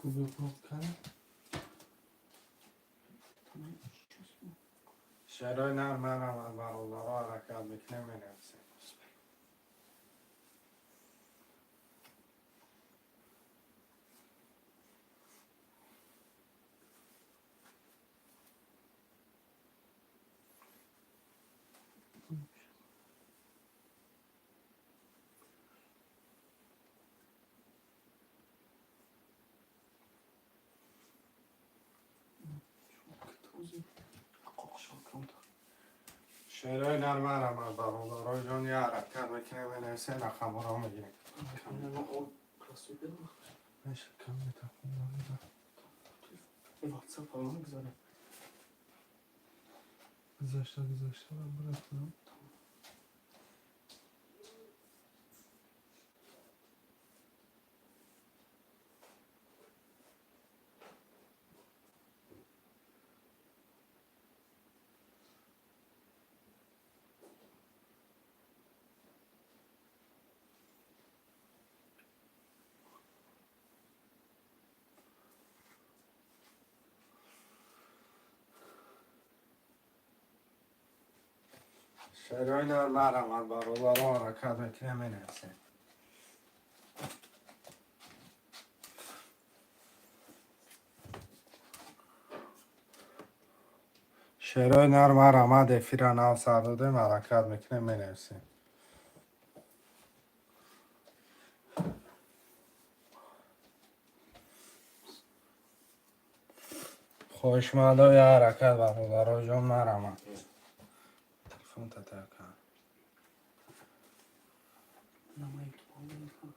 خوبه بکنم شعرهای نرم از برادرها حرکت میکنه مینویسه. شعرهای نرم از برادرها جان یه حرکت میکنه مینویسه رقم را میگیره. میشه کم میتونم این واتساپ ها میگذاره گذاشته من برفتم. شعرهای نرم از برادرها حرکت میکنه مینویسه. شعرهای نرم رمد افیر نو سرداده حرکت میکنه مینویسه. خوشمالای حرکت برادرها جان نرم تلفن تترکن نمایی تو هم میکنم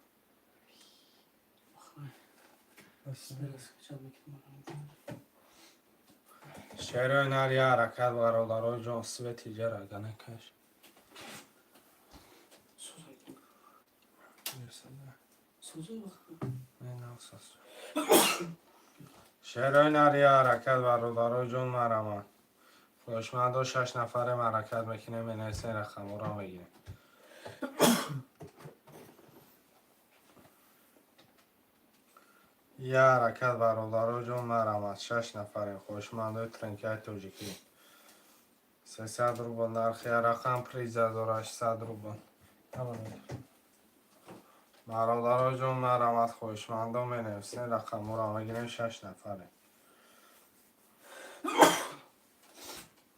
شعرهای نری حرکت برادرها جان سوی تیجر اگنه کش شعرهای نری حرکت برادرها جان مرمت خوشمند و 6 نفر حرکت میکنه مینویسه رقم را میگیره. یه حرکت برادرها جان مرمت 6 نفر خوشمند و ترنکه توجیکی 300 روبل نرخی رقم پریز 1800 روبل. برادرها جان مرمت خوشمند و مینویسه رقم را میگیره 6 نفره.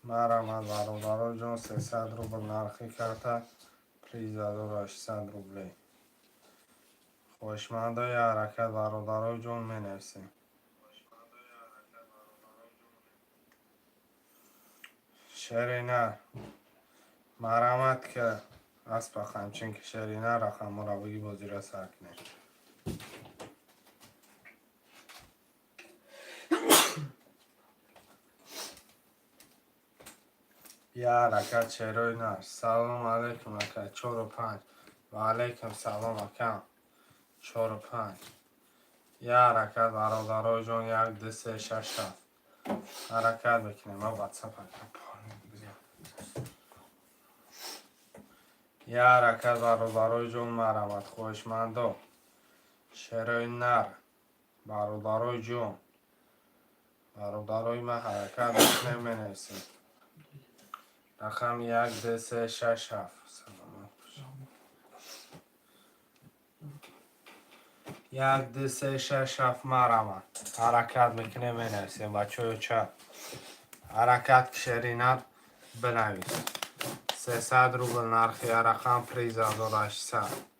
مرمت برادرها جان 300 روبل نرخی کرده پریز 1800 روبلی. خوشمندای حرکت برادرها جان مینویسه. شعر مرمت که از بخم چون که شعر رقم مرابطی بازی را سکنه. یه حرکت شعرهای سلام علیکم اکا 4 و 5 و علیکم سلام اکا 4 و 5. یه حرکت برادرها جان 1 2 3 6 7 حرکت بکنیم ما واتساپ یه حرکت برادرها جان مرمت خوشمندو شعرهای نر برادرهای جان برادرهای ما حرکت بکنیم مینویسیم رقم 1 2 3 6 7 1 2 3 6 7 مرمت حرکت میکنه مینویسیم بچه چه حرکت کشرینت بنویس 300 روبل نرخی رقم پریز 1800.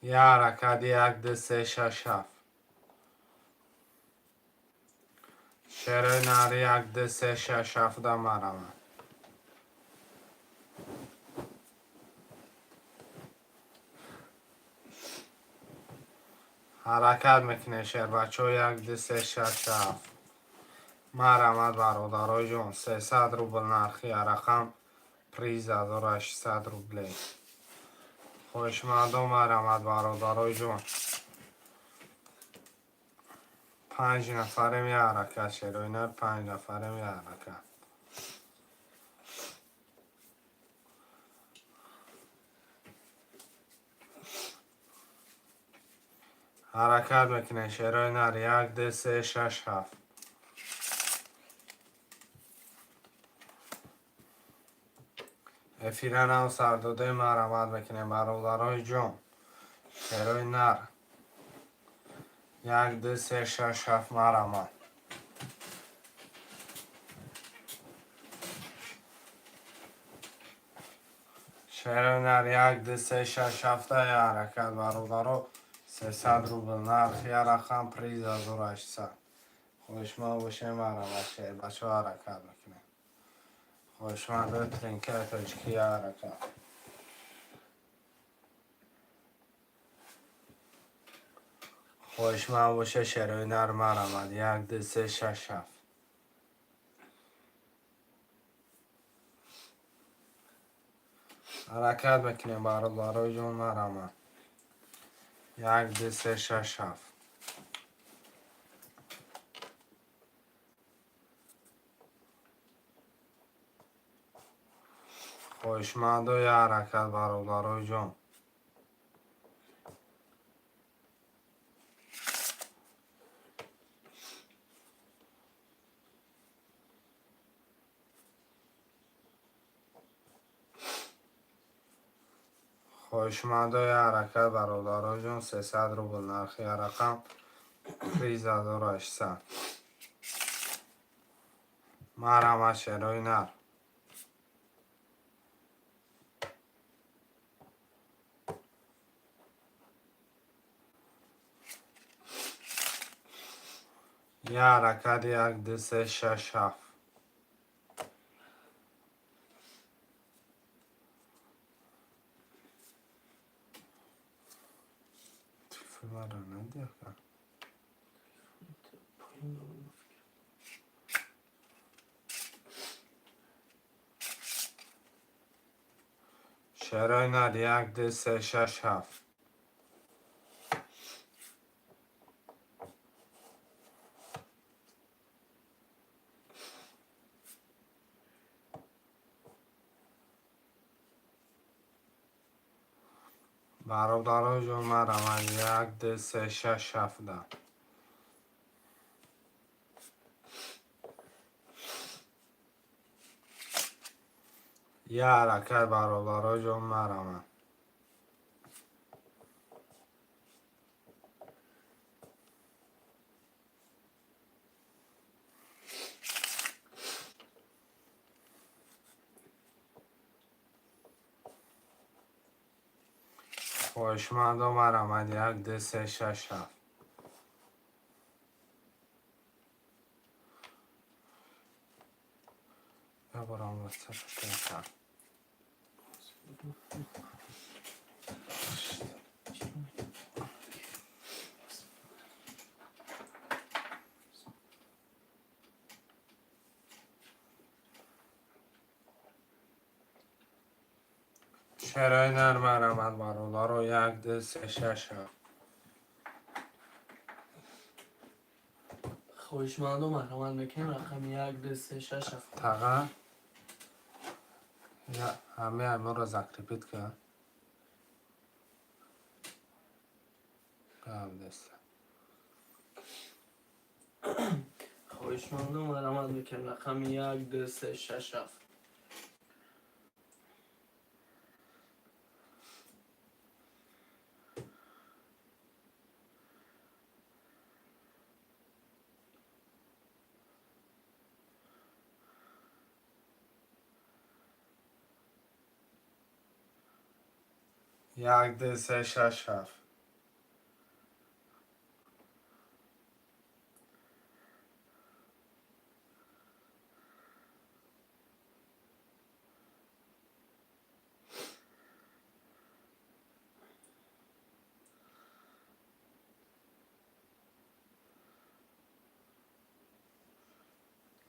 یه حرکت 1 2 3 6 7 شعر نری 1 2 3 6 7 دا مرمت حرکت میکنه شعر بچه ها 1 2 3 6 7 مرمت برادرهای جان 300 روبل نرخی رقم پریز 1800 روبلی. خوشمندم مرمت برادرهای جان 5 نفره می حرکت شعرهای نر 5 نفره می حرکت حرکت میکنه شیرای نر. 1 2 3 6 7. افیران و سرداده مرامت میکنه برادرای جان. شیرای نر. 1 2 3 6 7 مرامت. شیرای نر 1 2 3 6 7 حرکت برادرا 300 روبل نرخ یه رقم پریز 1800. خوشما باشه مرامت شیر بچه ها حرکت میکنه. خوشما دو ترینکت اجکی حرکت. خوشما باشه شیرای نر مرامت. 1 2 3 6 7. حرکت میکنیم برادرای جون مرامت. 1 2 3 6 7. خوشمند و یه حرکت برادرای جون. خوشمند و یه حرکت برادرای جون. 300 روبل نرخ یه رقم پریز 1800. مرامت شیرای نر. یه حرکت 1 2 3 6 7. تلفن مرا ندیه کن. پایین رو بفکر. شیرای نر 1 2 3 6 7. برادرای جون مرامت. 1 2 3 6 7. یه حرکت برادرای جون مرامت. خوشمند و مرامت. 1 2 3 6 7. یا برام واسه بکنم. شیرای نر مرامت برادرا. 1 2 3 6 7. خوشمند و مرحمت میکنیم رقم 1 2 3 6 7. تقا یا همه رو ریپیت کن. قبل دست. خوشمند و مرحمت میکنیم رقم 1 2 3 6 7. یک دو سه شش هفت.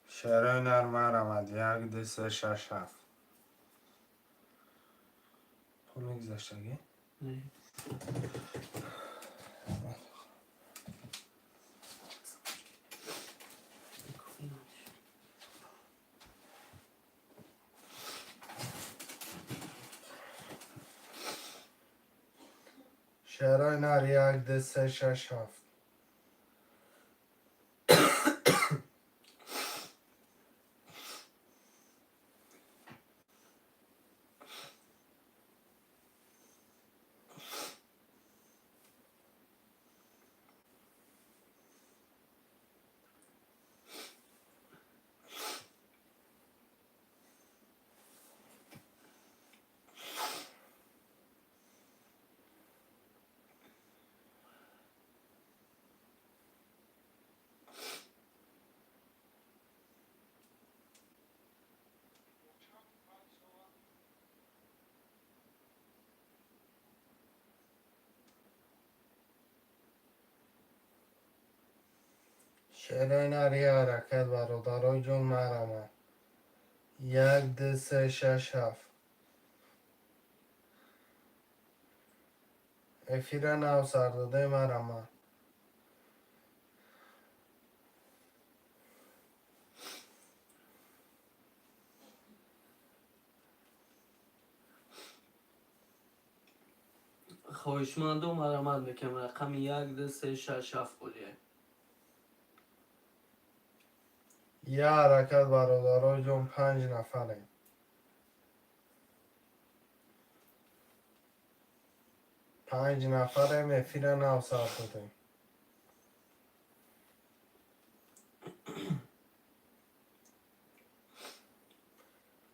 شعرهای نرم آمد. یک دو سه شش هفت. پول میگذاشتگی؟ نه. شعرهای نر 1 2 3 6 7. شعرهای نر یه حرکت برادرای جون مرمه 1 2 3 6 7. افیر نو سرداده مرمه خواهشمندم مرمت میکنم رقم 1 2 3 6 7 بولیه. یه حرکت برادرای جون 5 نفره 5 نفره افیر نو سرداده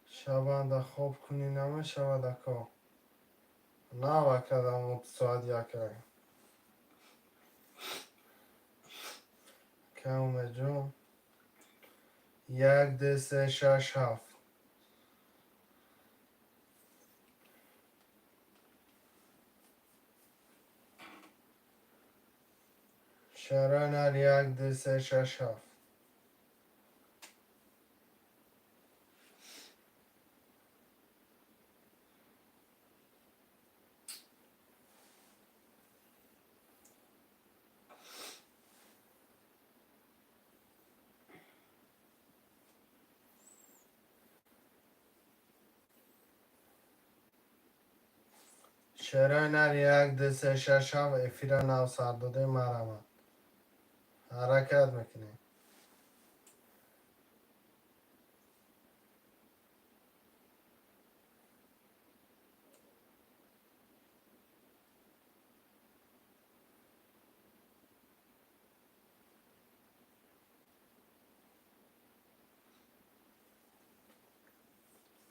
شبنده خواب کنی نمه شبنده که نه وکدم ساعت یکره کم جون 1 2 3 6 7. شعرهای نر 1 2 3 6 7. شعرهای نر 1 2 3 6 7 افیر نو سرداده مرمه حرکت میکنه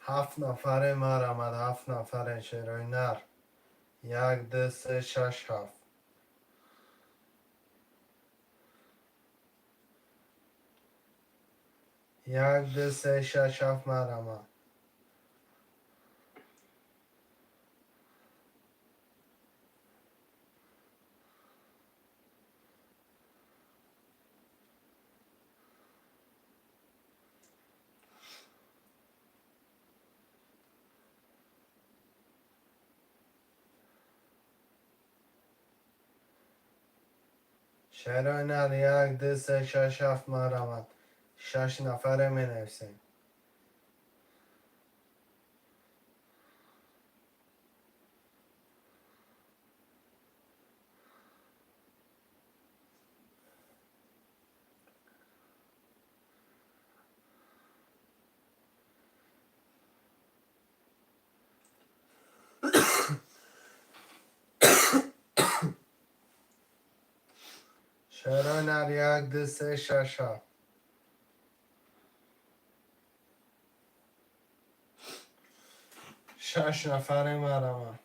هفت نفره مرمد 7 نفره شعرهای نر 1 2 3 6 7. 1 2 3 6 7 مرمه شعرهای نر 1 2 3 6 7 مرمد 6 نفره می نویسیم شعرهای نر 1 2 3 6 7. 6 نفره مرمد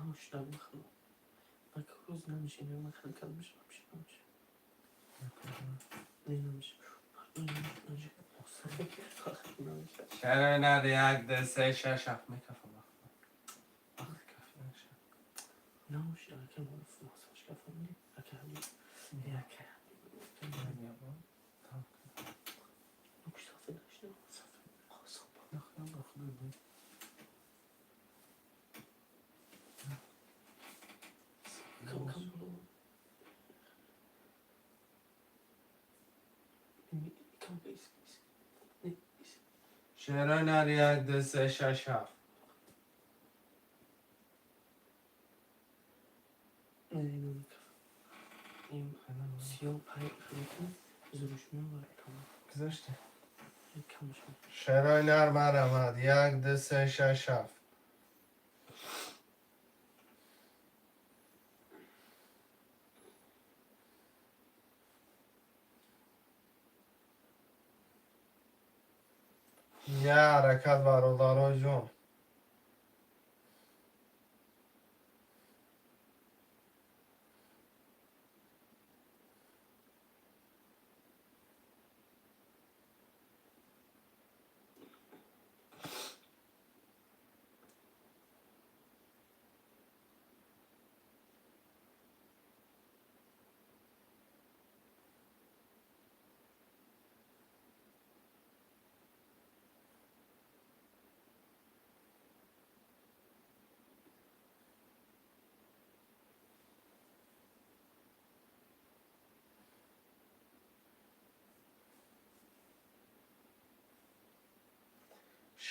نموش نمیخوام من که روز نمیشینم من خیلی کل میشه نمیشه نمیشه شعرهای نر 1 2 3 6 7 میکفم نموش که ماساژ کفم اکلی یکه نکشتافه داشته شعرهای نر 1 2 3 6 7 این 35 خیلی زروش میباره تمام گذاشته کمش میکنه. شعرهای نر مرمد 1 2 3 6 7 یه حرکت برادرها جون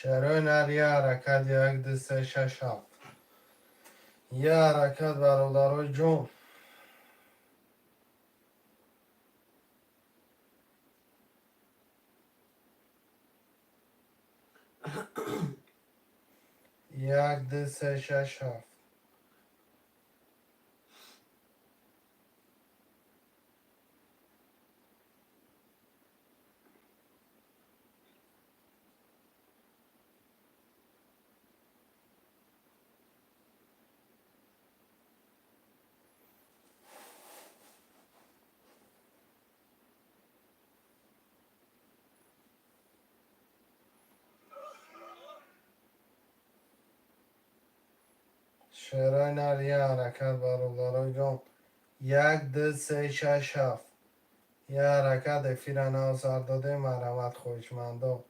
شعرهای نر یه حرکت 1 2 3 6 7 یه حرکت برادرها جون یک دو سه شش هفت شعرهای نر یه حرکت برادرها جون یک دو سه شش هفت یه حرکت فیرن آزار داده مرمت خوشمندا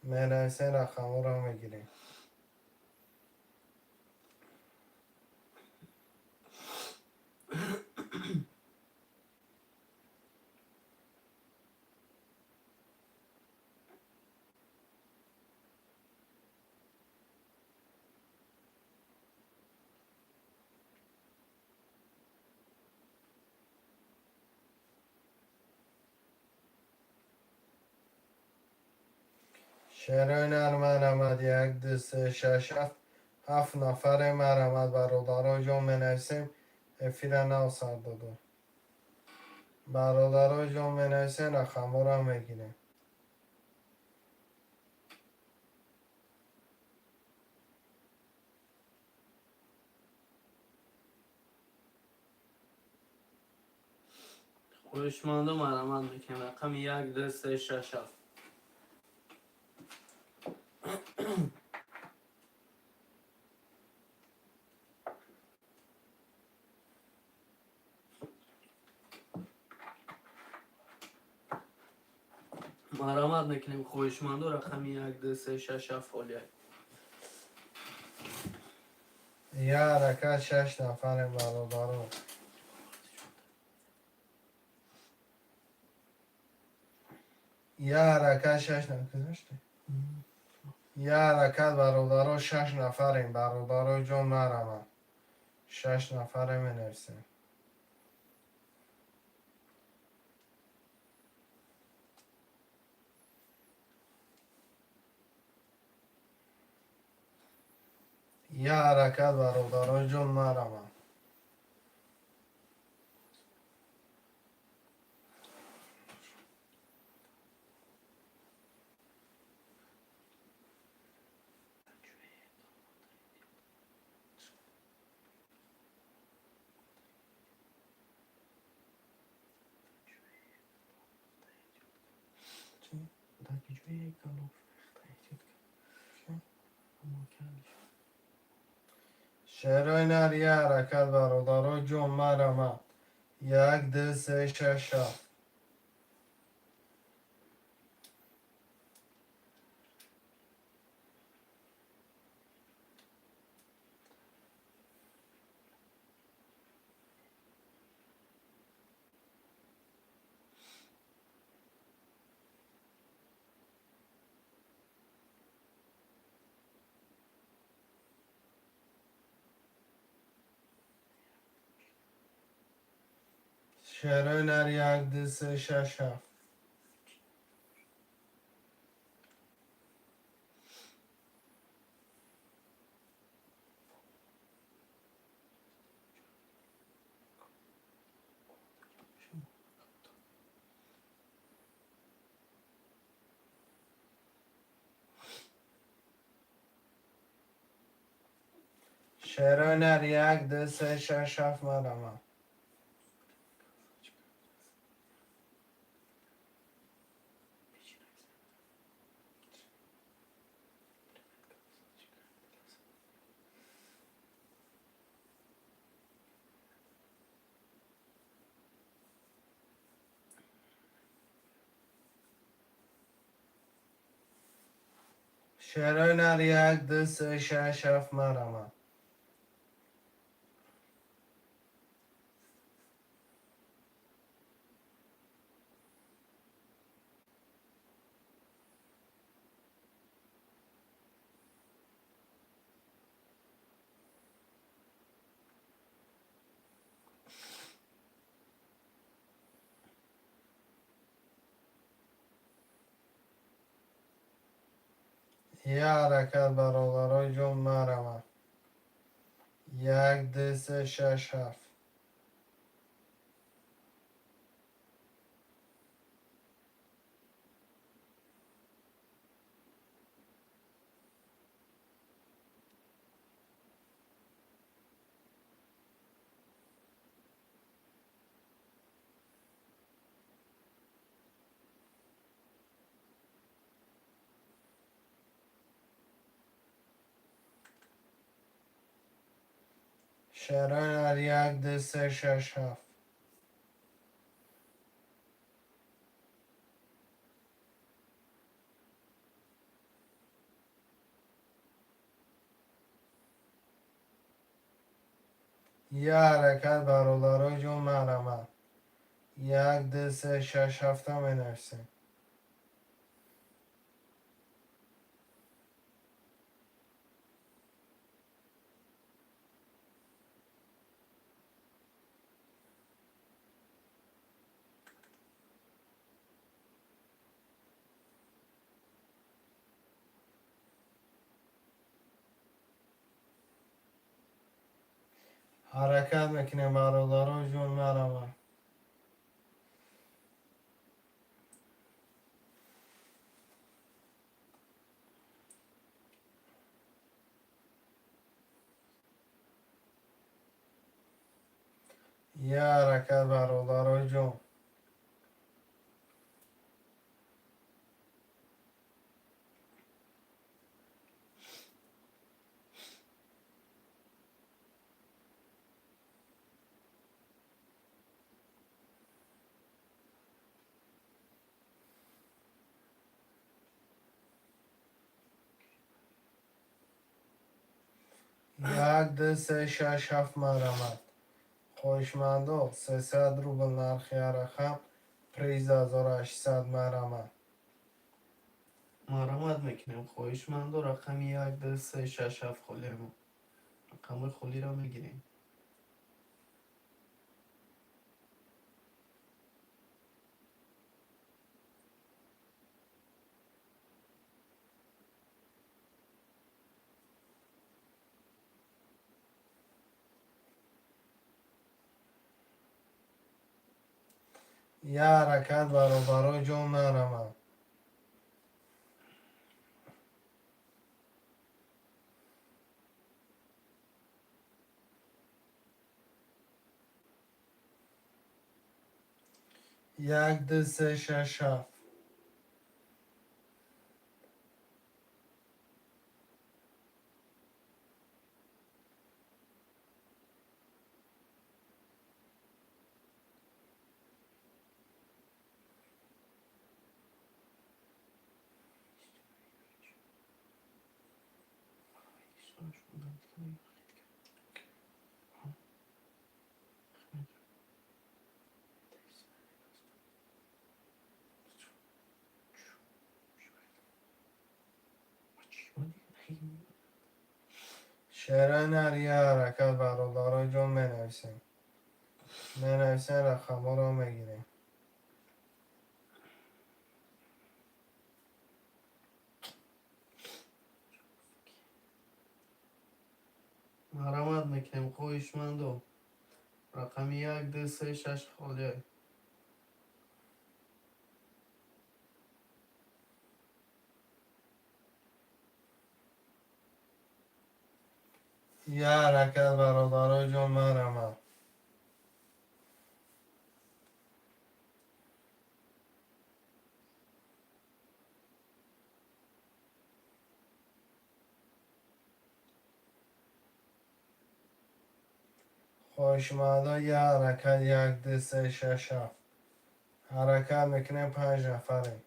منویسین رقمو رو میگیریم شعرهای نر مرمت یک دو سه شش هفت هفت نفر مرمت برادرها جون منویسیم فیرن آزار داده برادرها جون منویسین رقمو رو میگیریم خوشمانده مرمت میکنم رقم 1 2 3 6 7 مرمت میکنیم خوشمانده رقم 1 2 3 6 7 فعالیت یه حرکت 6 نفر برادرها یه حرکت 6 نفر گذاشته یه حرکت برادرها 6 نفریم برادرها جون مرمت 6 نفره منویسیم یه حرکت برادرها جون مرمت شعرهای نر یه حرکت برادرها جون مرمت یک دو سه شش هفت شعرهای نر 1 2 3 6 7 شعرهای نر 1 2 3 6 7 مرمه شعرهای نر 1 2 3 6 7 مرمه یه حرکت برادرای جون مرمه 1 2 3 6 7 شعرهای نر 1 2 3 6 7 یه حرکت برادرای جون مرمه 1 2 3 6 7 هم بنویسیم حرکت میکنیم برادرای جون مرمه یه حرکت برادرای جون 1 2 3 6 7 مرمه خوشمندو 300 روبل نرخی رقم پریز 1800 مرمه مرمت میکنیم خواهش من دو رقم 1 2 3 6 7 خولیم. رقم خولی را میگیریم. یه حرکت برابرای جون مرمه 1 2 3 6 7 شعرهای نر یه حرکت برادرای جون بنویسیم بنویسین رقم ها رو میگیریم. مرمت میکنیم خویشمندو. رقم 1 2 3 6 خالی. یه حرکت برادرای جان مرمت. خوشمندا یه حرکت 1 2 3 6 7 حرکت میکنیم 5 نفریم.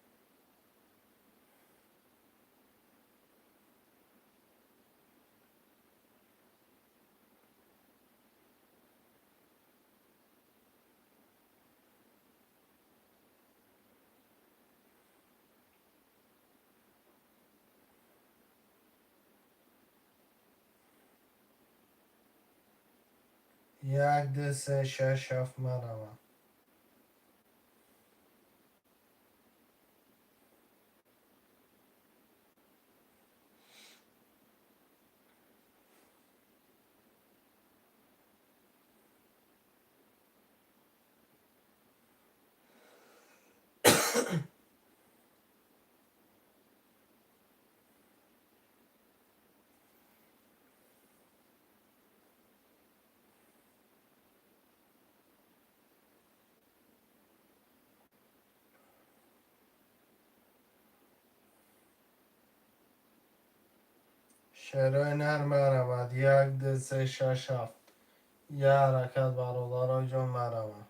یک دو سه شش هفت مرمت. شروع نر مرمت 1 2 3 6 7 یه حرکت برادرای جان مرمت.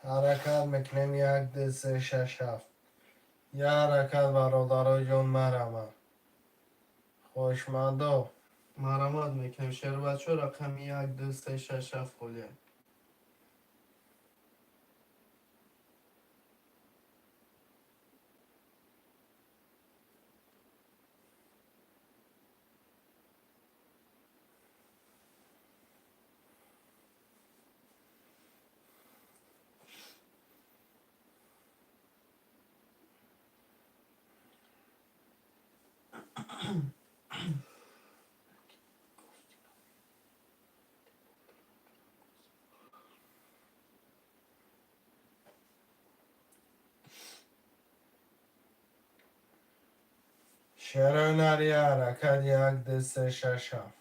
حرکت میکنیم 1 2 3 6 7 یه حرکت برادرای جان مرمت. خوشمندا مرمت میکنیم شیر بچه رقم 1 2 3 6 7 خالی. شروع نر یه حرکت 1 2 3 6 7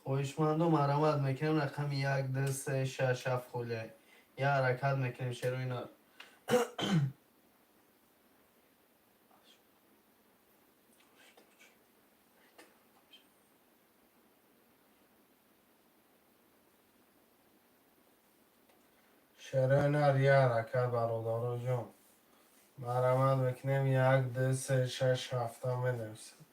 خویشمندو مرمت میکنیم رقم 1 2 3 6 7 خالی. یه حرکت میکنیم شیر نر. شروع نر یه حرکت برادرای جان مرمت میکنیم 1 2 3 6 7 منویسیم.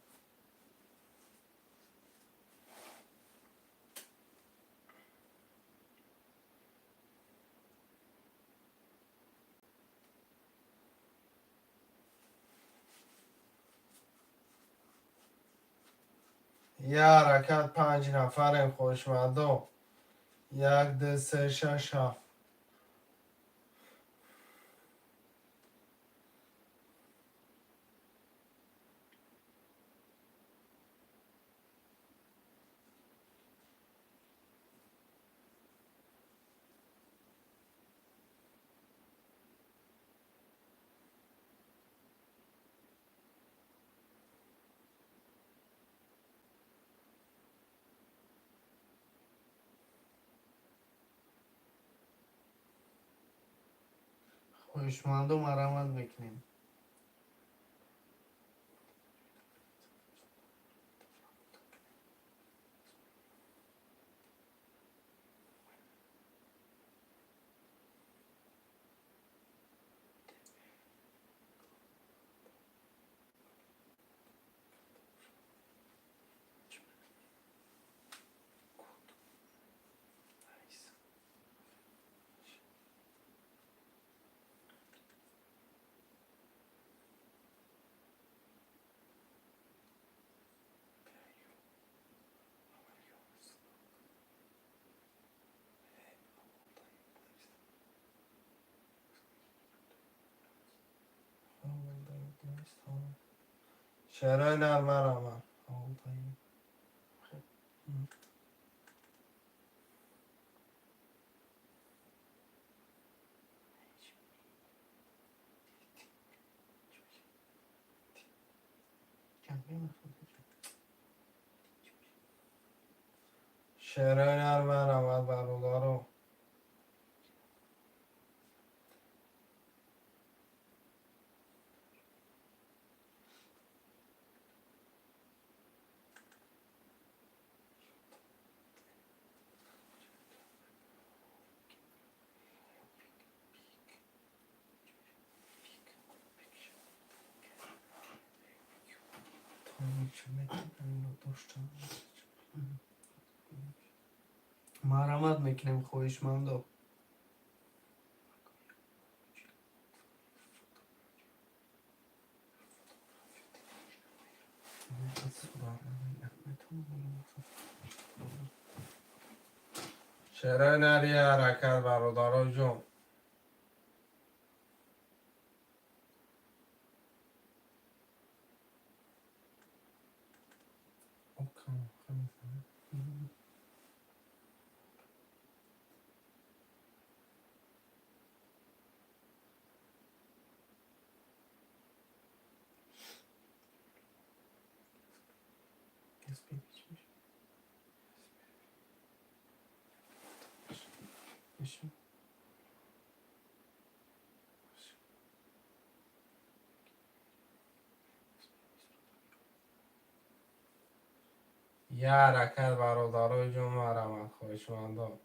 یه حرکت 5 نفریم خوشمندو. 1 2 3 6 7. خوشمند و مرمت میکنیم. شعرهای نر مرمت. شعرهای نر مرمت برادرو. مرمت میکنیم خوشمندو. شعرهای نر یه حرکت برادرو جون. یه حرکت برادرو جون مرمت خوشمندو.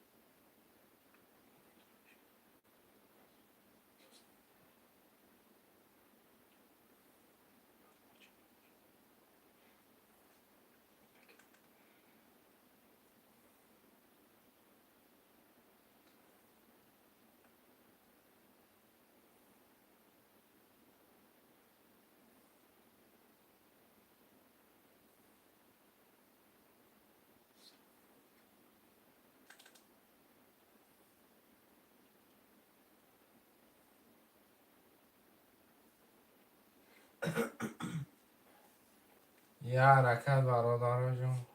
یه حرکت برادرو جون.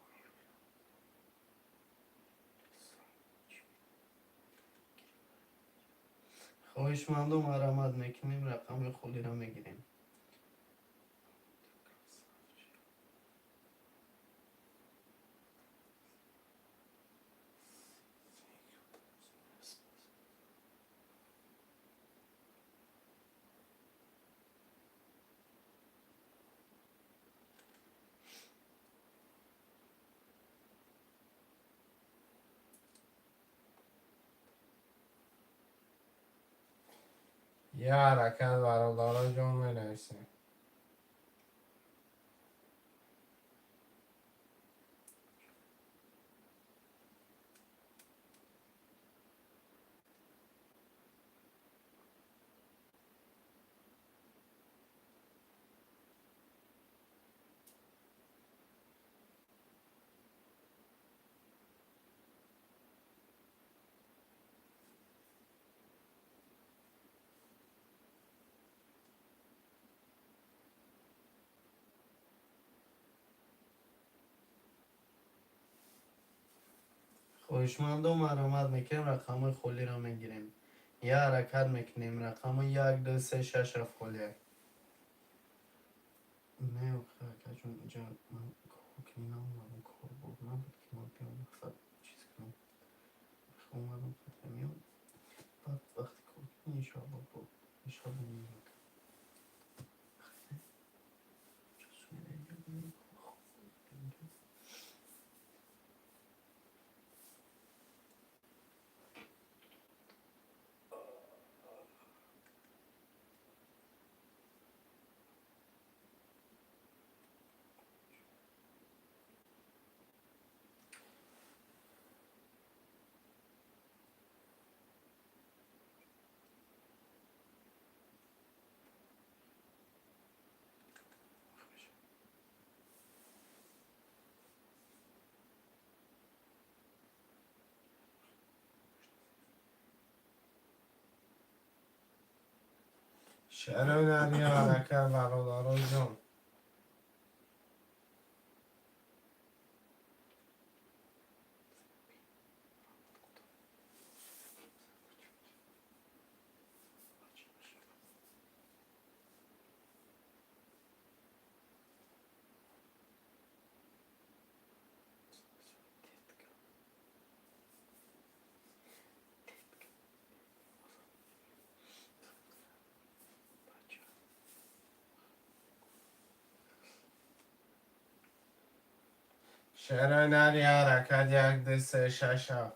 خوشمند و مرمت میکنیم. رقم خودی را میگیریم. یه حرکت برادرو جون مینویسیم. خواهشمندم مرامت میکنیم رقم خالی را میگیریم. یه حرکت میکنیم رقم 1 2 3 6 7 خالی. نه آخه چون اینجا من کنم اومدم کار بود نبود که من بیام فقط چیز کنم. اومدم خود میام بعد وقتی کار کنم انشاءالله بود انشاءالله میام. شعر هنری حرکت برادرای جان. شعر هنری حرکت 1 2 3 6 7.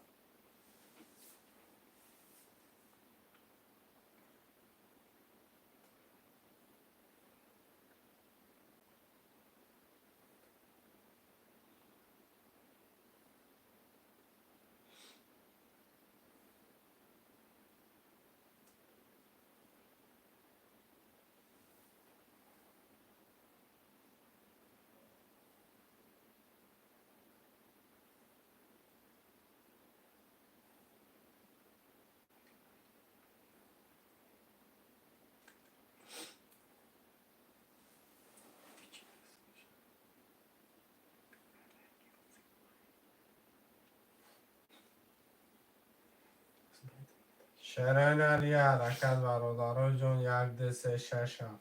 شعر هنری حرکت برادرای جان 1 2 3 6 7.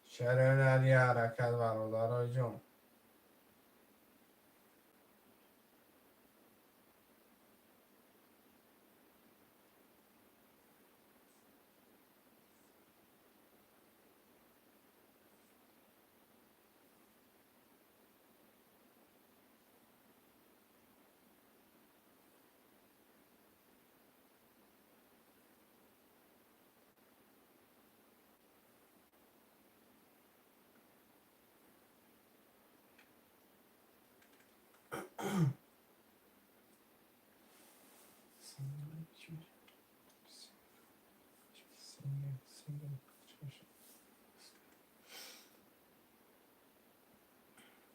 شعر هنری حرکت برادرای جان.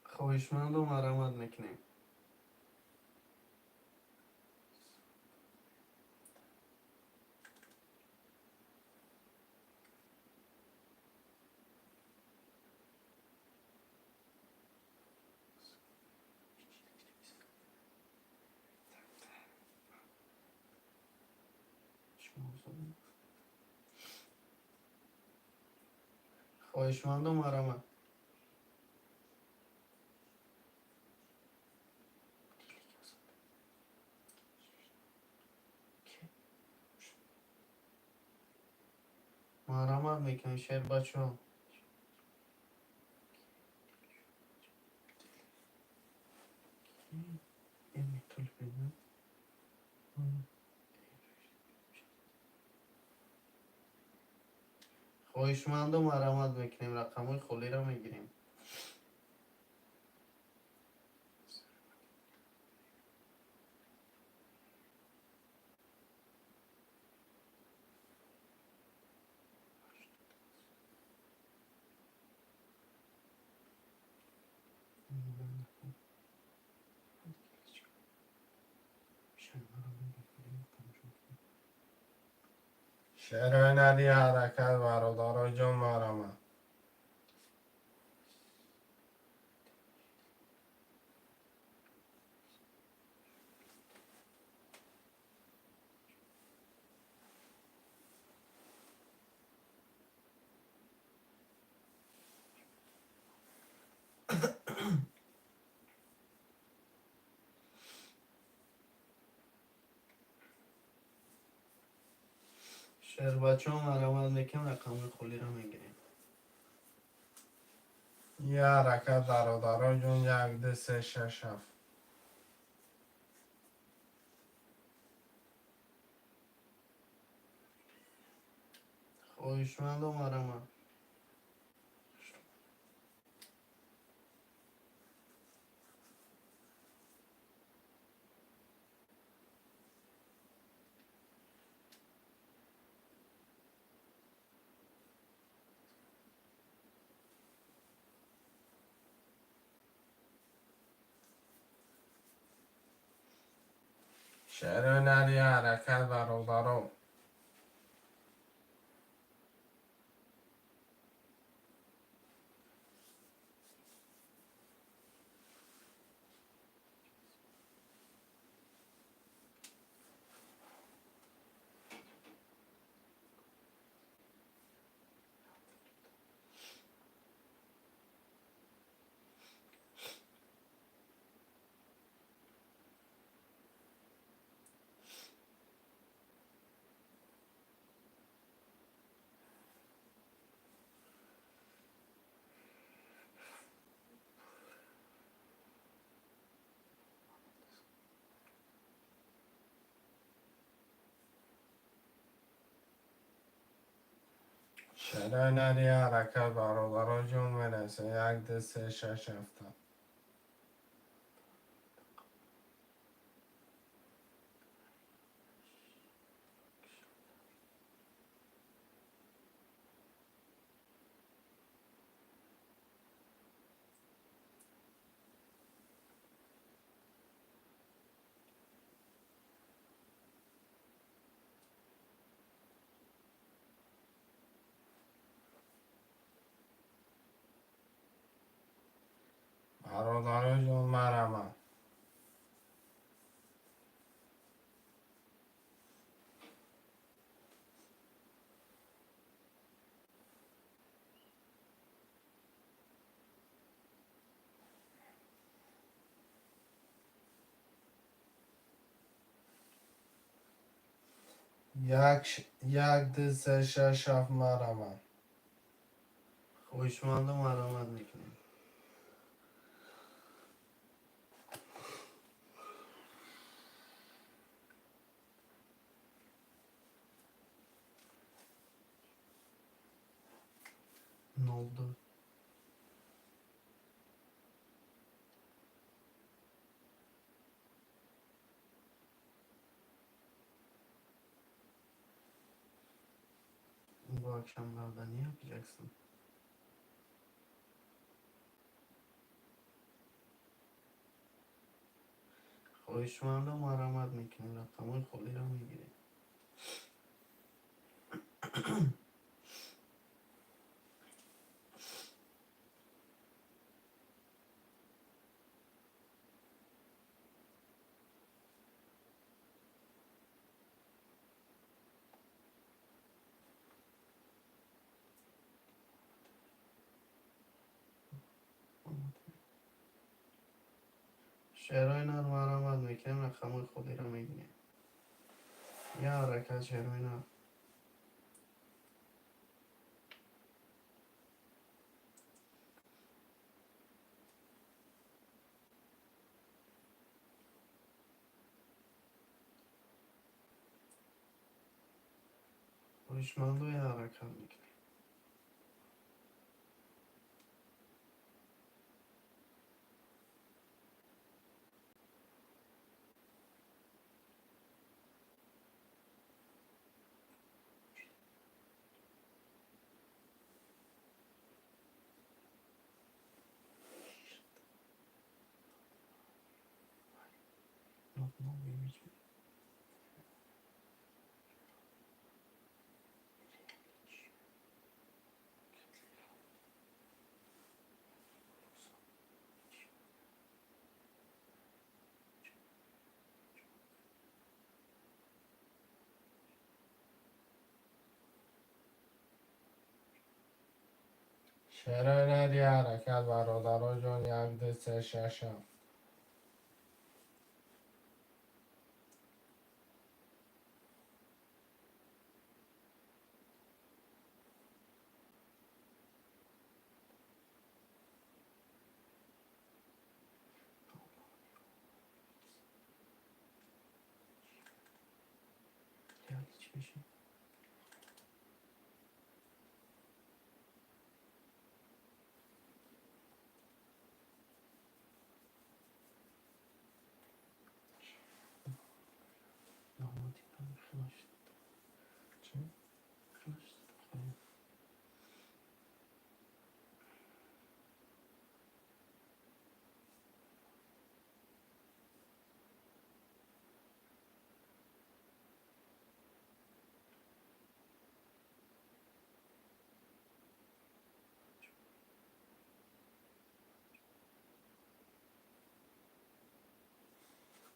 خواهشمندم مرامت میکنیم. خواهشمندم مرامت. مرامت میکنیم شعر بچه ها. خواهشمند و مرمت میکنیم رقم های خالی را میگیریم. شعرهای ندی حرکت برادرای جان مرمت. شعر بچه ها مرمت میکنیم رقم های خالی را میگیریم. یه حرکت برادرای جان 1 2 3 6 7. خواهشمند و مرمت. شعرهای ندی حرکت برادرای. شعرهای ندی حرکت برادرای جان منسه 1 2 3 6 7. برادرای جان مرمت. یک دو سه شش هفت مرمت. خواهشمند و مرمت میکنیم. نو دو. با اکشن بردنی هم جکسون. خواهشمند و مرمت میکنیم رقم های خالی را میگیریم. شعرهای نر مرمت میکنیم رقم های خالی را میگیریم. یا حرکت شعرهای نر. خواهشمند و یا حرکت میکنیم. ما بیمیچی شرایط حرکت برادرها جان 1 2 3 6 7 یکی چی بشی نامادی من خلاص چی؟ خلاص خواهیم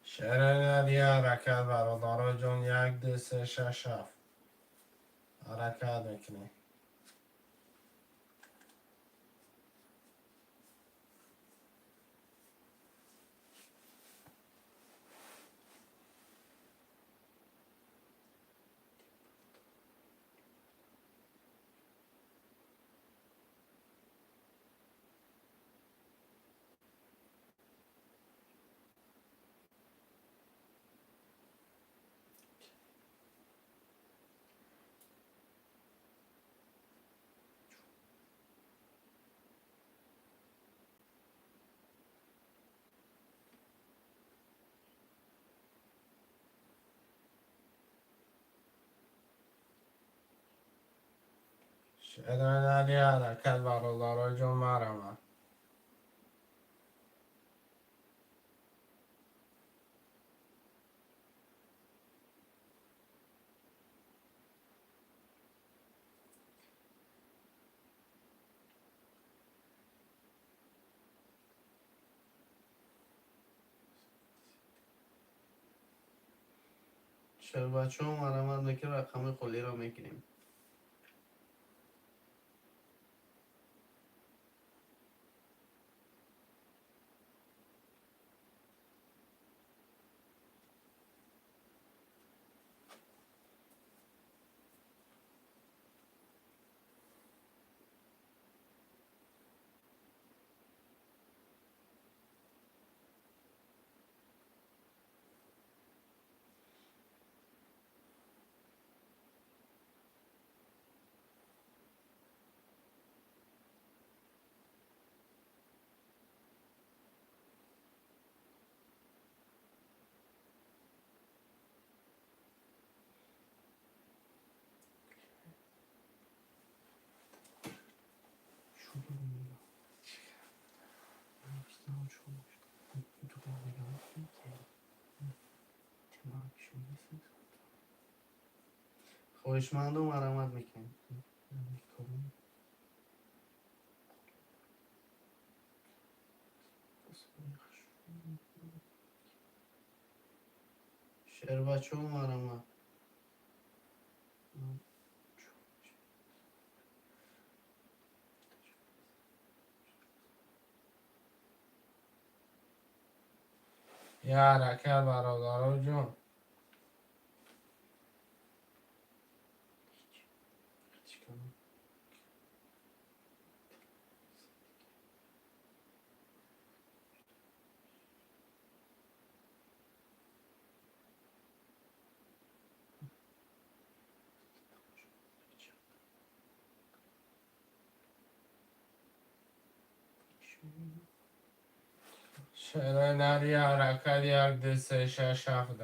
شرایط حرکت برادرها جان 1 2 3 6 7 حرکت میکنی شرایط حرکت برادرها جان مرمه شر بچه ها مرمت میکر رقم خلی را میکنیم شروع میگم نفستم شروع شد تو بگم تمام شروع خوشمند و مرمت میکنیم شعر بچه ها مرمت یه حرکت برادرها جان شرایط حرکت 1 2 3 6 7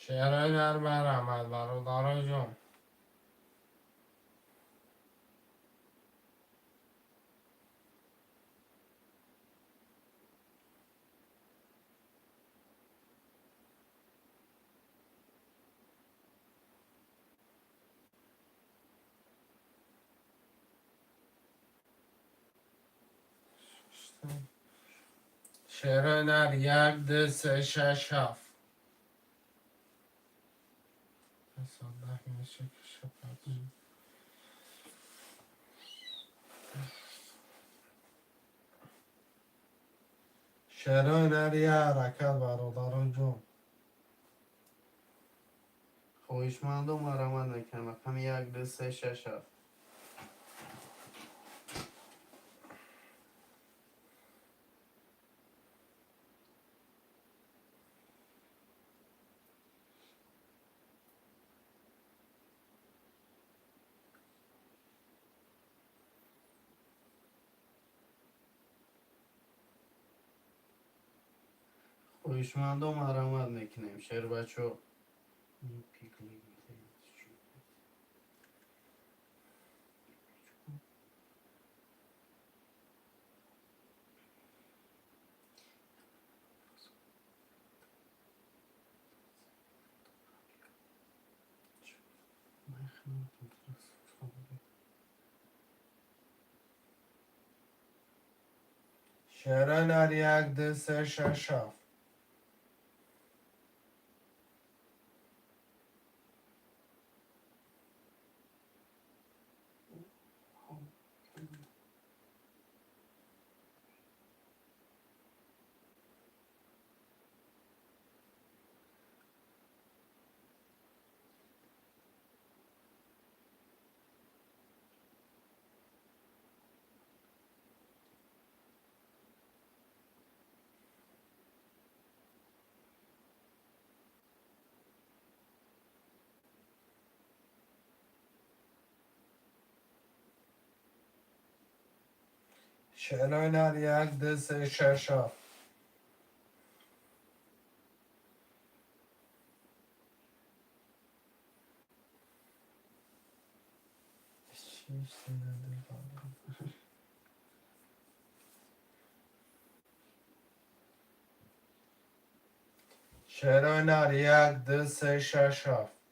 شعرهای در برآمد برادرای جان. شعرهای در 1 2 3 6 7 شعرهای در یه حرکت برادرای جان. خویشمندم مرامت نکنم هم 1 2 3 6 7 خویشمندم مرامت میکنیم شعر بچه پیکلی شعرهای در 1 2 3 6 7 شعرهای در 1 2 3 6 7 شعرهای در 1 2 3 6 7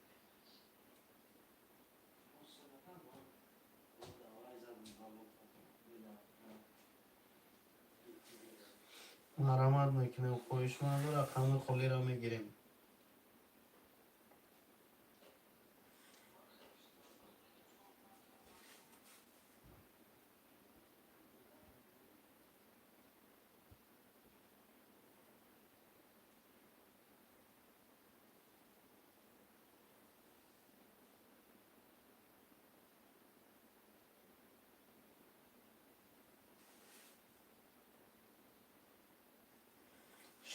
مرامت میکنیم خویشمند رقم خالی را میگیریم.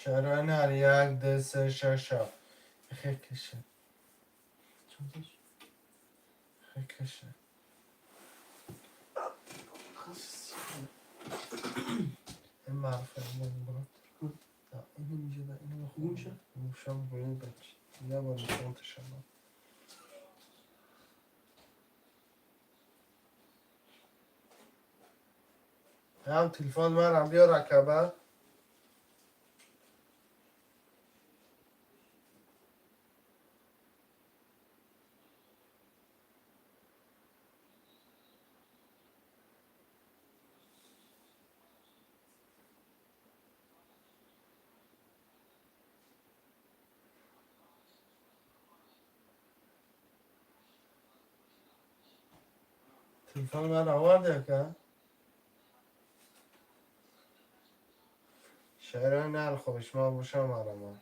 شعرهای در 1 2 3 6 7 خیلی کشه خیلی کشه این معرفه این برات اینو میشه ده اینو بخون میشه؟ موشم باید بچه یه بار میشم تشم هم تلفن برم بیا رکبه تلفن من آورده که شعرهای نر خوبش ما باشم آرام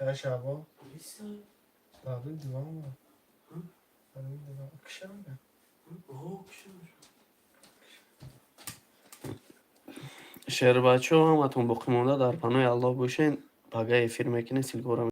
تا شبا داره دیوان با داره دیوان کشه میگه شهر بچه ها همتون باقی مونده در پناه الله باشین. پگاه افیر میکنه سیلگورم